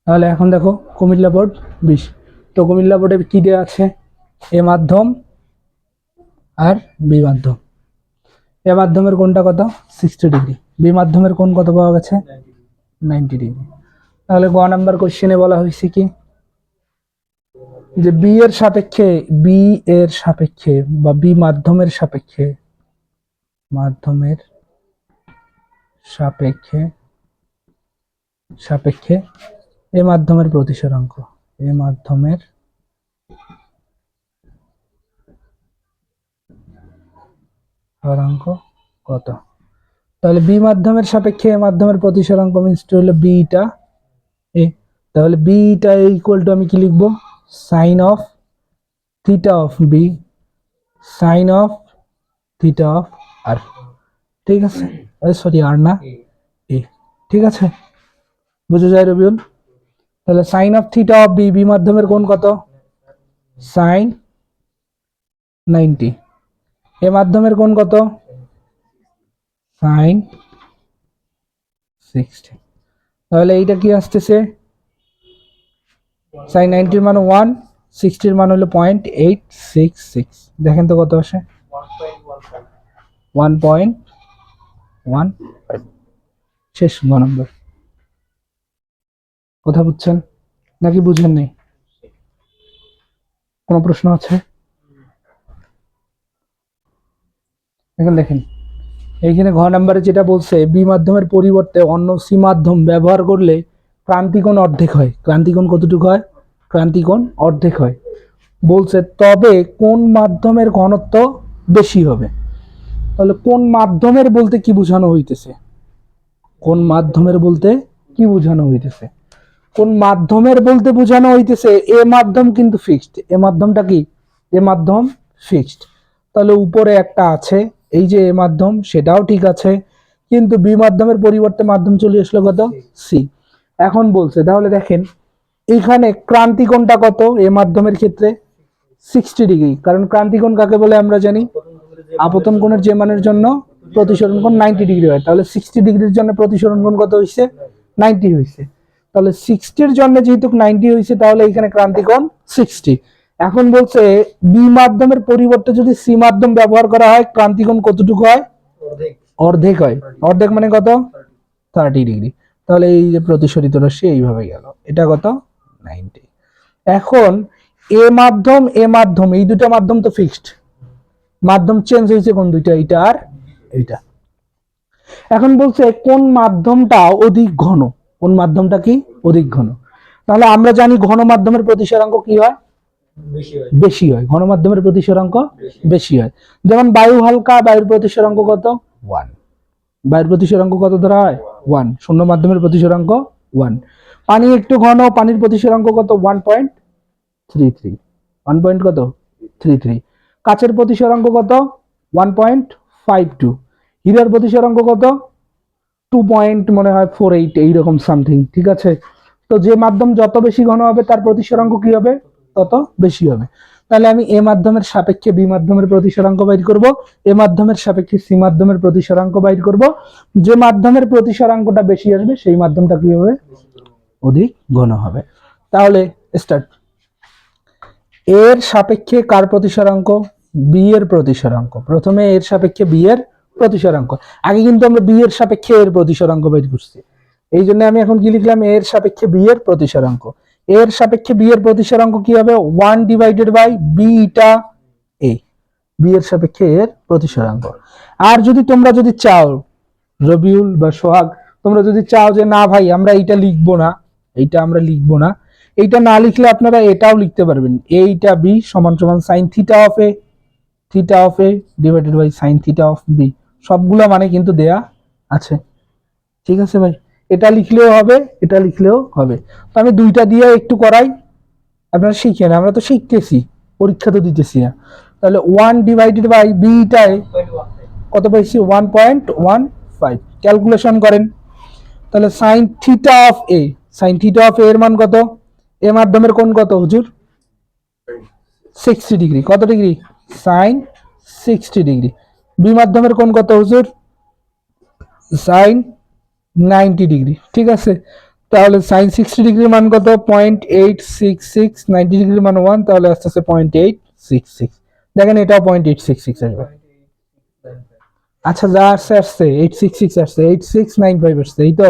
তাহলে এখন দেখো কুমিল্লা বোর্ড 20, তো কুমিল্লা বোর্ডে কি দেওয়া আছে? এ মাধ্যম আর বি মাধ্যম। এ মাধ্যমের কোণটা কত? 60 ডিগ্রি। বি মাধ্যমের কোণ কত পাওয়া গেছে? 90 ডিগ্রি। তাহলে গ নাম্বার কোশ্চেনে বলা হয়েছে কি, যে বি এর সাপেক্ষে বা বি মাধ্যমের সাপেক্ষে সাপেক্ষে এ মাধ্যমের প্রতিসরাঙ্ক কত? তাহলে বি মাধ্যমের সাপেক্ষে এ মাধ্যমের প্রতিসরাঙ্ক মিনস হলো বিটা এ। তাহলে বিটা ইকুয়াল টু আমি কি লিখবো? Sine of theta of B sine of theta of R. ঠিক আছে, সরি আর না, এ। ঠিক আছে, বুঝে যায় রবিউল? তাহলে sine of theta of B, B মাধ্যমের কোণ কত? সাইন 90। এ মাধ্যমের কোণ কত? সাইন 60। তাহলে এইটা কি আসতেছে? সাইন 90 এর মান 1, 60 এর মান হলো 0.866। দেখেন তো কত আসে? 1.15। শেষ গ নম্বর। কথা বুঝছেন নাকি বুঝেন নেই? কোনো প্রশ্ন আছে? এখন দেখেন এইখানে ঘ নাম্বারে যেটা বলছে, বি মাধ্যমের পরিবর্তে অন্য সি মাধ্যম ব্যবহার করলে ক্রান্তিকোণ অর্ধেক হয়। ক্রান্তিকোণ কতটুকু হয়? ক্রান্তিকোণ অর্ধেক হয় বলছে। তবে কোন মাধ্যমের ঘনত্ব বেশি হবে? তাহলে কোন মাধ্যমের বলতে কি বোঝানো হইতেছে? কোন মাধ্যমের বলতে কি বোঝানো হইতেছে? কোন মাধ্যমের বলতে বোঝানো হইতেছে এ মাধ্যম কিন্তু ফিক্সড। এ মাধ্যমটা কি? এ মাধ্যম ফিক্সড। তাহলে উপরে একটা আছে এই যে এ মাধ্যম, সেটাও ঠিক আছে, কিন্তু বি মাধ্যমের পরিবর্তে মাধ্যম চলে আসলো কত? সি। এখন বলছে তাহলে দেখেন এখানে ক্রান্তিকোণটা কত এ মাধ্যমের ক্ষেত্রে? 60 ডিগ্রি। কারণ ক্রান্তিকোণ কাকে বলে আমরা জানি? আপতন কোণের যে মানের জন্য প্রতিসরণ কোণ 90 ডিগ্রি হয়। তাহলে 60 ডিগ্রির জন্য প্রতিসরণ কোণ কত হয়েছে? 90 হয়েছে। তাহলে 60 এর জন্য যেহেতু 90 হয়েছে, তাহলে এখানে ক্রান্তিকোণ 60। এখন বলছে বি মাধ্যমের পরিবর্তে যদি সি মাধ্যম ব্যবহার করা হয়, ক্রান্তিকোণ কতটুকু হয়? অর্ধেক হয়। অর্ধেক মানে কত? 30 ডিগ্রি। তাহলে এই যে প্রতিসরিত রশ্মি এইভাবে গেল, এটা কত? 90। এখন এ মাধ্যম এই দুটো মাধ্যম তো ফিক্সড, মাধ্যম চেঞ্জ হয়েছে কোন দুইটা? এইটা আর এইটা। এখন বলছে কোন মাধ্যমটা অধিক ঘন? কোন মাধ্যমটা কি অধিক ঘন? তাহলে আমরা জানি ঘন মাধ্যমের প্রতিসরাঙ্ক কি হয়? বেশি হয়। ঘন মাধ্যমের প্রতিসরাঙ্ক বেশি হয়। যেমন বায়ু হালকা, বায়ুর প্রতিসরাঙ্ক কত? 1। বায়ুর প্রতিসরাঙ্ক কত ধরা হয়? 1। শূন্য মাধ্যমের প্রতিসরাঙ্ক 1। পানি একটু ঘন, পানির প্রতিসরাঙ্ক কত? 1.33। 1 কত? 33। কাচের প্রতিসরাঙ্ক কত? 1.52। হীরার প্রতিসরাঙ্ক কত? 2 মনে হয় 48 এইরকম সামথিং। ঠিক আছে, তো যে মাধ্যম যত বেশি ঘন হবে তার প্রতিসরাঙ্ক কি হবে? তত বেশি হবে। তাহলে আমি এ মাধ্যমের সাপেক্ষে বি মাধ্যমের প্রতিসরাঙ্ক বাইর করব, এ মাধ্যমের সাপেক্ষে সি মাধ্যমের প্রতিসরাঙ্ক বাইর করব। যে মাধ্যমের প্রতিসরাঙ্কটা বেশি আসবে সেই মাধ্যমটা কি হবে? অধিক ঘন হবে। তাহলে স্টার্ট। এর সাপেক্ষে কার প্রতিসরাঙ্ক? বি এর প্রতিসরাঙ্ক। প্রথমে এর সাপেক্ষে বি এর প্রতিসরাঙ্ক। আগে কিন্তু আমরা বি এর সাপেক্ষে এর প্রতিসরাঙ্ক বের করছি, এই জন্য আমি এখন কি লিখলাম? এর সাপেক্ষে বি এর প্রতিসরাঙ্ক। এর সাপেক্ষে বি এর প্রতিসরাঙ্ক কি হবে? 1/b বিটা এ। বি এর সাপেক্ষে এর প্রতিসরাঙ্ক। আর যদি তোমরা যদি চাও, রবিউল বা সোহাগ, তোমরা যদি চাও যে না ভাই আমরা এইটা লিখবো না, এইটা আমরা লিখবো না, এইটা না লিখলে আপনারা এটাও লিখতে পারবেন, এইটা বি সমান সমান sine theta of A divided by sine theta of B. সবগুলা মানে কিন্তু দেয়া আছে। ঠিক আছে ভাই, এটা লিখলেও হবে, এটা লিখলেও হবে। তো আমি দুইটা দিয়ে একটু করাই, আপনারা শিখেন, আমরা তো শিখতেছি, পরীক্ষা তো দিতেছি না। তাহলে 1/b বিটায় কত পাইছি? 1.15। ক্যালকুলেশন করেন। তাহলে sine theta of A, sine theta of A এর মান কত? এ মাধ্যমের কোণ কত হুজুর? 60 ডিগ্রি। কত ডিগ্রি? Sign 60 degree. বি মাধ্যমের কোণ কত হুজুর? Sine 90 degree. ঠিক আছে, তাহলে সাইন 60 ডিগ্রির মান কত? 0.866, 90 ডিগ্রির মান 1, তাহলে আস্তে আস্তে 0.866। দেখেন এটাও 0.866 আসবে। আচ্ছা যা আসছে আসছে, 866 আসছে, 8695 আসছে, এই তো।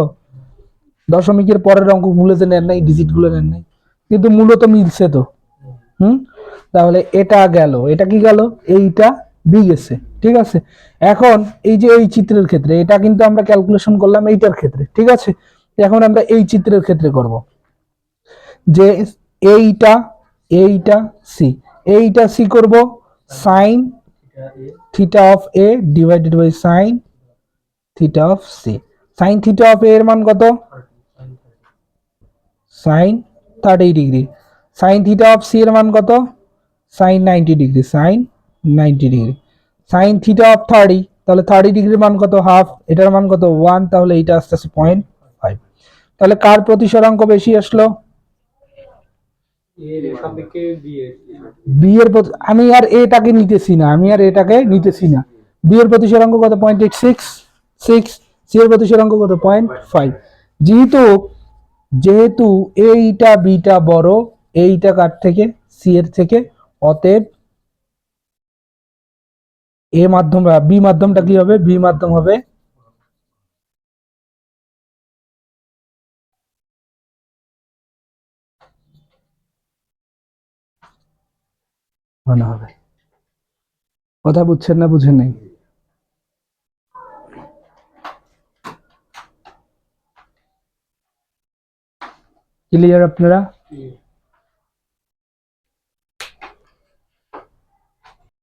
দশমিকের পরের অঙ্কগুলো যে নেন নাই, ডিজিট গুলো নেন নাই, কিন্তু মূলত মিলছে তো। হুম, তাহলে এটা গেল, এটা কি গেল? এইটা বি গেছে, ঠিক আছে। এখন এই যে এই চিত্রের ক্ষেত্রে এটা কিন্তু আমরা ক্যালকুলেশন করলাম এইটার ক্ষেত্রে, ঠিক আছে। এখন আমরা এই চিত্রের ক্ষেত্রে করব যে এইটা, এইটা সি, এইটা সি করব sine theta of A divided by sine theta of C. Sine theta of A এর মান কত? Sine 30 degree. Sine theta of C এর মান কত? Sine 90 degree, sine 90 degree. Sine theta of 30, তাহলে 30 ডিগ্রির মান কত? হাফ, এটার মান কত? 1, তাহলে এইটা আস্তে আস্তে 0.5। তাহলে কার প্রতিসরাঙ্ক বেশি আসলো? বি এর আমি আর এটাকে নিতেছি না, আমি আর এটাকে নিতেছি না। বি এর প্রতিসরাঙ্ক কত? 0.866। সি এর প্রতিসরাঙ্ক কত? 0.5। যেহেতু যেহেতু এইটা বিটা বড়, এইটা কার থেকে? সি এর থেকে, অতএব এ মাধ্যম বি মাধ্যমটা কি হবে? বি মাধ্যম হবে মনে হবে। কথা বুঝছেন না বুঝেন নাই? ক্লিয়ার আপনারা?